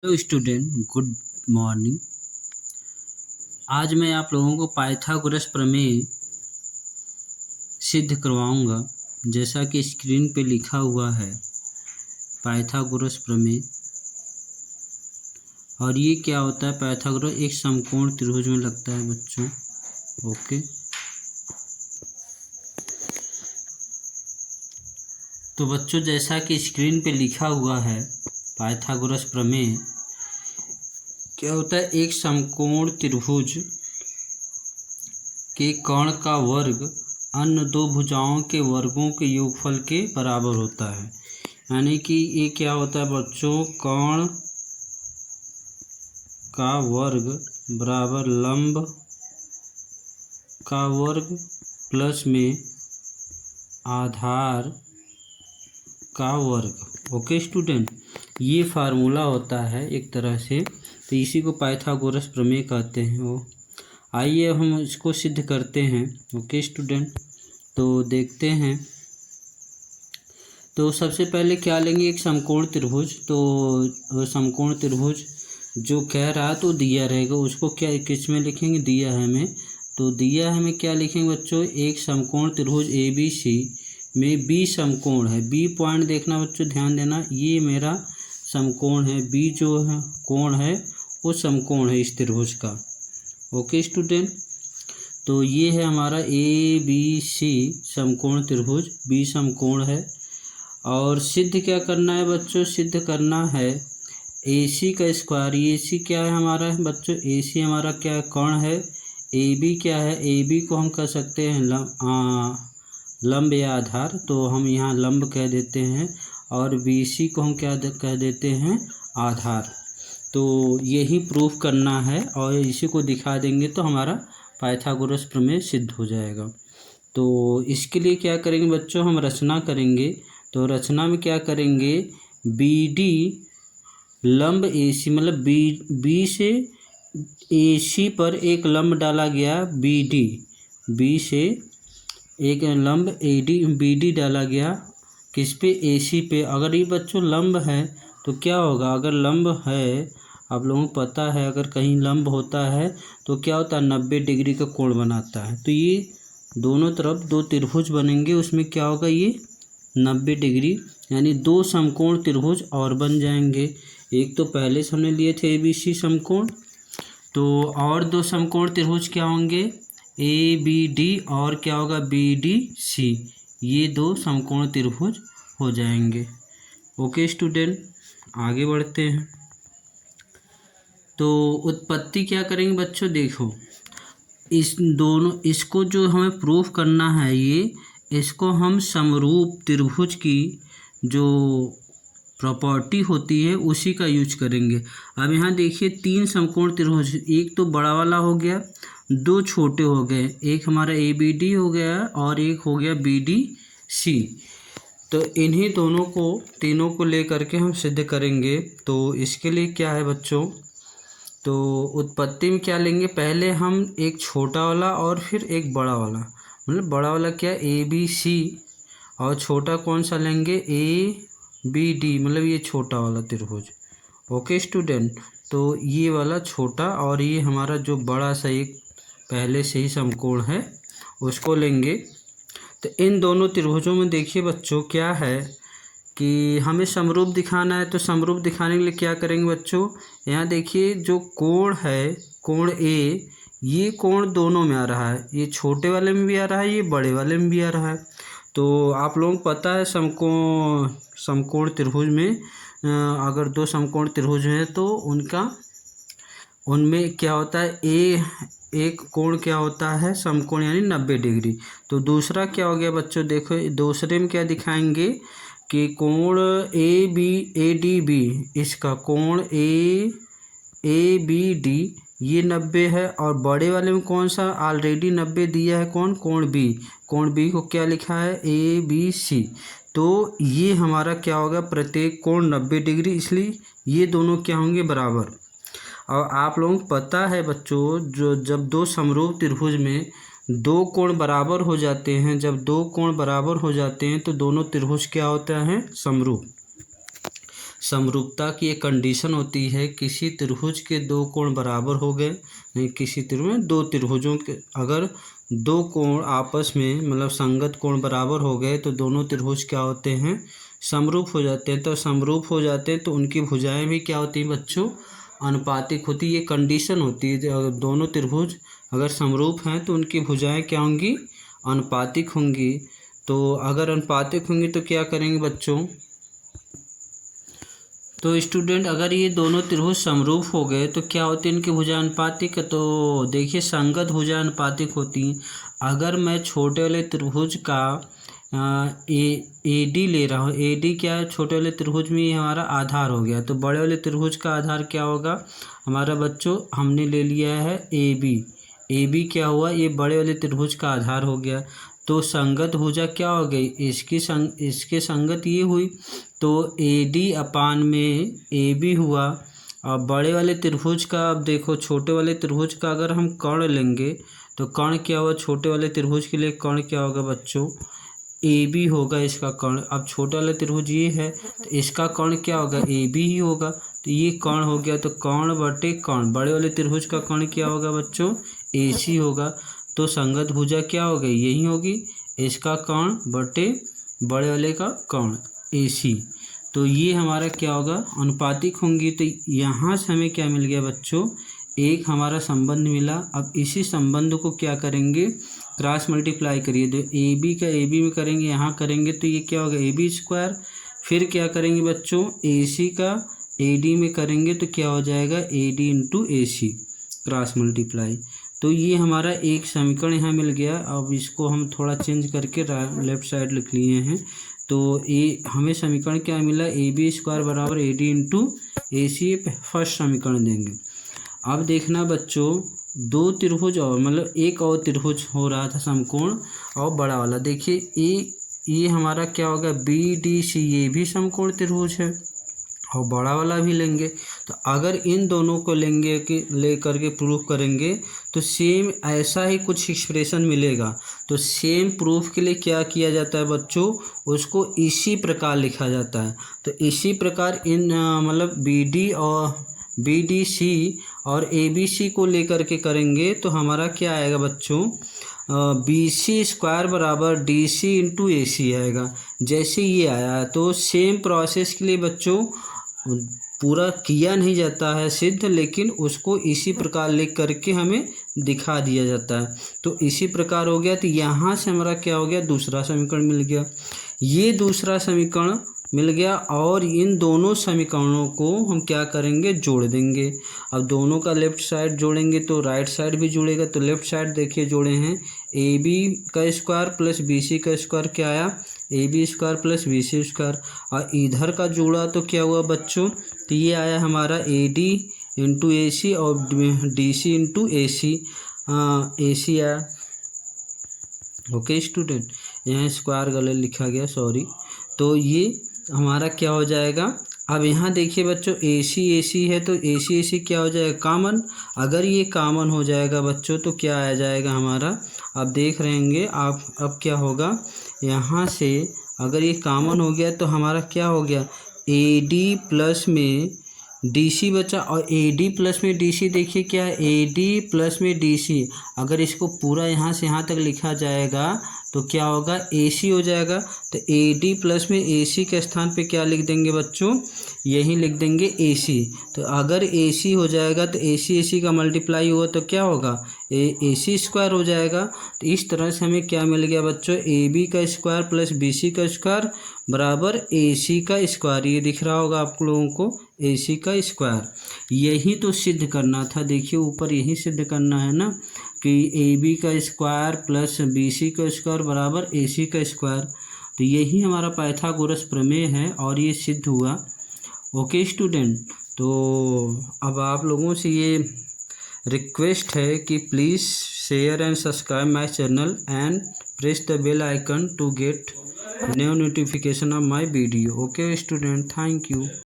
Hello student, good morning. आज मैं आप लोगों को पाइथागोरस प्रमेय सिद्ध करवाऊंगा। जैसा कि स्क्रीन पे लिखा हुआ है पाइथागोरस प्रमेय। और ये क्या होता है? पाइथागोरस एक समकोण त्रिभुज में लगता है बच्चों। ओके, तो बच्चों जैसा कि स्क्रीन पे लिखा हुआ है पाइथागोरस प्रमेय क्या होता है? एक समकोण त्रिभुज के कर्ण का वर्ग अन्य दो भुजाओं के वर्गों के योगफल के बराबर होता है। यानी कि ये क्या होता है बच्चों? कर्ण का वर्ग बराबर लंब का वर्ग प्लस में आधार का वर्ग। ओके स्टूडेंट, ये फार्मूला होता है एक तरह से, तो इसी को पाइथागोरस प्रमेय कहते हैं। वो आइए हम इसको सिद्ध करते हैं। ओके स्टूडेंट, तो देखते हैं। तो सबसे पहले क्या लेंगे? एक समकोण त्रिभुज। तो समकोण त्रिभुज जो कह रहा तो दिया रहेगा, उसको क्या किस में लिखेंगे? दिया है हमें, तो दिया है हमें क्या लिखेंगे बच्चों? एक समकोण त्रिभुज ए बी सी में बी समकोण है। बी पॉइंट देखना बच्चों, ध्यान देना, ये मेरा समकोण है। बी जो है कोण है वो समकोण है इस त्रिभुज का। ओके स्टूडेंट, तो ये है हमारा ए बी सी समकोण त्रिभुज, बी समकोण है। और सिद्ध क्या करना है बच्चों? सिद्ध करना है ए सी का स्क्वायर। ए सी क्या है हमारा बच्चों? ए सी हमारा क्या है? कर्ण है। ए बी क्या है? ए बी को हम कह सकते हैं लंब या आधार, तो हम यहाँ लंब कह देते हैं। और बी सी को हम क्या कह देते हैं? आधार। तो यही प्रूफ करना है और इसी को दिखा देंगे तो हमारा पाइथागोरस प्रमेय सिद्ध हो जाएगा। तो इसके लिए क्या करेंगे बच्चों? हम रचना करेंगे। तो रचना में क्या करेंगे? बी डी लंब ए सी, मतलब बी से ए सी पर एक लंब डाला गया बी डी। बी से एक लंब ए डी बी डी डाला गया किस पे? ए सी पे। अगर ये बच्चों लंब है तो क्या होगा? अगर लंब है, आप लोगों को पता है, अगर कहीं लंब होता है तो क्या होता है? 90 डिग्री का कोण बनाता है। तो ये दोनों तरफ दो त्रिभुज बनेंगे, उसमें क्या होगा? ये 90 डिग्री, यानी दो समकोण त्रिभुज और बन जाएंगे। एक तो पहले से हमने लिए थे ए बी सी समकोण, तो और दो समकोण त्रिभुज क्या होंगे? ए बी डी और क्या होगा? B D C. ये दो समकोण त्रिभुज हो जाएंगे। ओके स्टूडेंट, आगे बढ़ते हैं। तो उत्पत्ति क्या करेंगे बच्चों? देखो, इसको जो हमें प्रूफ करना है, इसको हम समरूप त्रिभुज की जो प्रॉपर्टी होती है उसी का यूज करेंगे। अब यहाँ देखिए, तीन समकोण त्रिभुज, एक तो बड़ा वाला हो गया, दो छोटे हो गए, एक हमारा ए बी डी हो गया और एक हो गया बी डी सी। तो इन्हीं तीनों को लेकर के हम सिद्ध करेंगे। तो इसके लिए क्या है बच्चों? तो उत्पत्ति में क्या लेंगे? पहले हम एक छोटा वाला और फिर एक बड़ा वाला, मतलब बड़ा वाला क्या? ए बी सी, और छोटा कौन सा लेंगे? ए बी डी, मतलब ये छोटा वाला त्रिभुज। ओके स्टूडेंट, तो ये वाला छोटा और ये हमारा जो बड़ा सा एक पहले से ही समकोण है उसको लेंगे। तो इन दोनों त्रिभुजों में देखिए बच्चों क्या है कि हमें समरूप दिखाना है। तो समरूप दिखाने के लिए क्या करेंगे बच्चों? यहाँ देखिए, जो कोण है, कोण ए, ये कोण दोनों में आ रहा है। ये छोटे वाले में भी आ रहा है, ये बड़े वाले में भी आ रहा है। तो आप लोगों को पता है समकोण त्रिभुज में अगर दो समकोण त्रिभुज हैं तो उनमें क्या होता है? एक कोण क्या होता है? समकोण, यानी 90 डिग्री। तो दूसरा क्या हो गया बच्चों? देखो, दूसरे में क्या दिखाएंगे कि कोण ए डी बी, इसका कोण ए बी डी ये 90 है। और बड़े वाले में कौन सा ऑलरेडी 90 दिया है? कोण बी। कोण बी को क्या लिखा है? A B C. तो ये हमारा क्या होगा? प्रत्येक कोण 90 डिग्री, इसलिए ये दोनों क्या होंगे? बराबर। और आप लोगों को पता है बच्चों, जब दो समरूप त्रिभुज में दो कोण बराबर हो जाते हैं, जब दो कोण बराबर हो जाते हैं तो दोनों त्रिभुज क्या होता है? समरूप। समरूपता की एक कंडीशन होती है, किसी त्रिभुज के दो कोण बराबर हो गए, नहीं किसी त्रिभुज में दो त्रिभुजों के अगर दो कोण आपस में मतलब संगत कोण बराबर हो गए तो दोनों त्रिभुज क्या होते हैं, समरूप हो जाते हैं। तो समरूप हो जाते हैं तो उनकी भुजाएं भी क्या होती हैं बच्चों, अनुपातिक होती है। ये कंडीशन होती है, अगर दोनों त्रिभुज अगर समरूप हैं तो उनकी भुजाएं क्या होंगी, अनुपातिक होंगी। तो अगर अनुपातिक होंगी तो क्या करेंगे बच्चों, तो स्टूडेंट अगर ये दोनों त्रिभुज समरूप हो गए तो क्या होते हैं, इनकी भुजा अनुपातिक। तो देखिए संगत भुजा अनुपातिक होती हैं। अगर मैं छोटे वाले त्रिभुज का ए डी ले रहा हूँ, ए डी क्या है, छोटे वाले त्रिभुज में ये हमारा आधार हो गया, तो बड़े वाले त्रिभुज का आधार क्या होगा हमारा बच्चों, हमने ले लिया है ए बी। ए बी क्या हुआ, ये बड़े वाले त्रिभुज का आधार हो गया। तो संगत भुजा क्या हो गई, इसके संगत ये हुई, तो ए डी अपान में ए बी हुआ। और बड़े वाले त्रिभुज का अब देखो, छोटे वाले त्रिभुज का अगर हम कर्ण लेंगे तो कर्ण क्या हुआ, छोटे वाले त्रिभुज के लिए कर्ण क्या होगा बच्चों, ए बी होगा इसका कर्ण। अब छोटा वाला त्रिभुज ये है तो इसका कर्ण क्या होगा, ए बी ही होगा। तो ये कर्ण हो गया, तो कर्ण बटे कर्ण, बड़े वाले त्रिभुज का कर्ण क्या होगा बच्चों, ए सी होगा। तो संगत भुजा क्या हो गई, यही होगी, इसका कर्ण बटे बड़े वाले का कर्ण ए सी। तो ये हमारा क्या होगा, अनुपातिक होंगी। तो यहाँ से हमें क्या मिल गया बच्चों, एक हमारा संबंध मिला। अब इसी संबंध को क्या करेंगे, क्रॉस मल्टीप्लाई करिए। तो ए बी का ए बी में करेंगे, यहाँ करेंगे तो ये क्या होगा, ए बी स्क्वायर। फिर क्या करेंगे बच्चों, ए सी का ए डी में करेंगे तो क्या हो जाएगा, A D into A C, cross multiply. तो ये हमारा एक समीकरण यहाँ मिल गया। अब इसको हम थोड़ा चेंज करके लेफ्ट साइड लिख लिए हैं। तो ये हमें समीकरण क्या मिला, ए बी स्क्वायर बराबर A D into A C, first समीकरण देंगे। अब देखना बच्चों, दो त्रिभुज और मतलब एक और त्रिभुज हो रहा था समकोण और बड़ा वाला, देखिए ये हमारा क्या होगा, बी डी सी, ये भी समकोण त्रिभुज है और बड़ा वाला भी लेंगे। तो अगर इन दोनों को लेंगे कि ले करके प्रूफ करेंगे तो सेम ऐसा ही कुछ एक्सप्रेशन मिलेगा। तो सेम प्रूफ के लिए क्या किया जाता है बच्चों, उसको इसी प्रकार लिखा जाता है। तो इसी प्रकार इन मतलब बी डी सी और ए बी सी को लेकर के करेंगे तो हमारा क्या आएगा बच्चों, बी सी स्क्वायर बराबर डी सी इंटू ए सी आएगा। जैसे ये आया तो सेम प्रोसेस के लिए बच्चों पूरा किया नहीं जाता है सिद्ध, लेकिन उसको इसी प्रकार लिख करके हमें दिखा दिया जाता है। तो इसी प्रकार हो गया। तो यहाँ से हमारा क्या हो गया, दूसरा समीकरण मिल गया। ये दूसरा समीकरण मिल गया और इन दोनों समीकरणों को हम क्या करेंगे, जोड़ देंगे। अब दोनों का लेफ्ट साइड जोड़ेंगे तो राइट साइड भी जुड़ेगा। तो लेफ्ट साइड देखिए जोड़े हैं, ए बी का स्क्वायर प्लस बी सी का स्क्वायर क्या आया, A B square plus B C square. और इधर का जोड़ा तो क्या हुआ बच्चों, तो ये आया हमारा ए डी इंटू ए सी और डी सी इंटू ए सी, ए सी आया। ओके स्टूडेंट, यहाँ स्क्वायर गलत लिखा गया, सॉरी। तो ये हमारा क्या हो जाएगा, अब यहाँ देखिए बच्चों, ए सी है तो ए सी क्या हो जाएगा, कॉमन। अगर ये कॉमन हो जाएगा बच्चों तो क्या आ जाएगा हमारा, अब देख रहेंगे आप, अब क्या होगा, यहाँ से अगर ये कॉमन हो गया तो हमारा क्या हो गया, ए डी प्लस में डी सी बचा। और ए डी प्लस में डी सी देखिए क्या है, ए डी प्लस में डी सी। अगर इसको पूरा यहाँ से यहाँ तक लिखा जाएगा तो क्या होगा, ए सी हो जाएगा। तो ए डी प्लस में ए सी के स्थान पे क्या लिख देंगे बच्चों, यही लिख देंगे ए सी। तो अगर ए सी हो जाएगा तो ए सी का मल्टीप्लाई हुआ तो क्या होगा, ए सी स्क्वायर हो जाएगा। तो इस तरह से हमें क्या मिल गया बच्चों, ए बी का स्क्वायर प्लस बी सी का स्क्वायर बराबर ए सी का स्क्वायर। ये दिख रहा होगा आप लोगों को, ए सी का स्क्वायर। यही तो सिद्ध करना था, देखिए ऊपर यही सिद्ध करना है ना, कि ए बी का स्क्वायर प्लस बी सी का स्क्वायर बराबर ए सी का स्क्वायर। तो यही हमारा पाइथागोरस प्रमेय है और ये सिद्ध हुआ। ओके स्टूडेंट, तो अब आप लोगों से ये रिक्वेस्ट है कि please share and subscribe my channel and press the bell icon to get new notification of my video. Okay student, thank you.